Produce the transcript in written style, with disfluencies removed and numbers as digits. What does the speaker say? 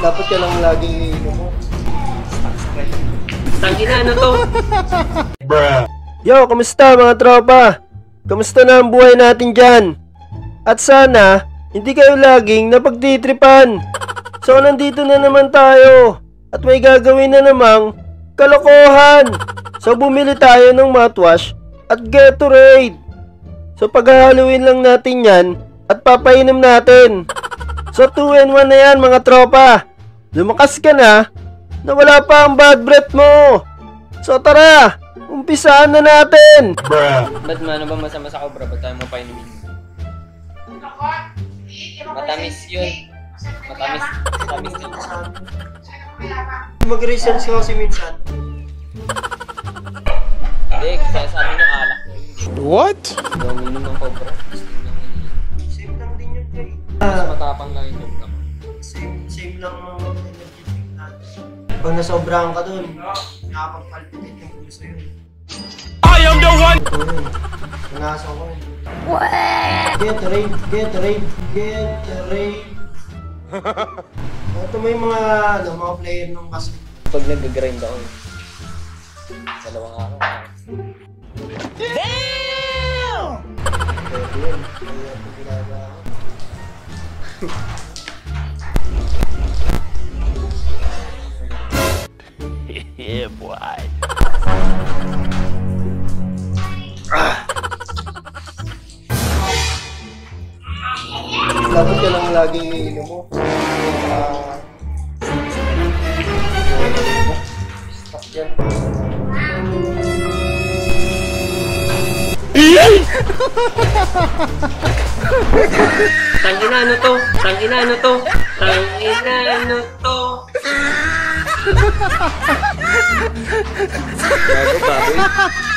Dapat ka lang lagi mo. Tangina, ano to? Yo, kamusta mga tropa? Kamusta na ang buhay natin dyan? At sana, hindi kayo laging napagtitripan. So, nandito na naman tayo. At may gagawin na namang kalokohan. So, bumili tayo ng mouthwash at Gatorade. So, paghahaluin lang natin yan at papainom natin. So, 2-in-1 na yan mga tropa. Lumakas ka na wala pa ang bad breath mo. So, tara! Umpisaan na natin! Ba't ano ba masama sa cobra? Ba't tayo mapainumin? Matamis yun. Matamis yun. Mag-research ka kasi minsan. Hindi, kasi sabi ng alak. What? Hindi ako minom ng cobra. Same lang din yun, Jay. Mas matapang lang yung cobra. Same lang ang energy drink natin. Pag nasobrahan ka dun, nakapag-palpitate yung puso yun. I am the one! Ito yun. Nanasa ko yun. Gatorade. Ito may mga player ng basketball. Pag nag-grind ako, dalawang araw. Damn! Pwede yun. Kaya ito ginagawa ko. Yeah, boy. Dapat ka lang lagi mo. Stop yan. Tangina, ano to? Tangina, ano to? Tangina, ano to? Gago, baboy.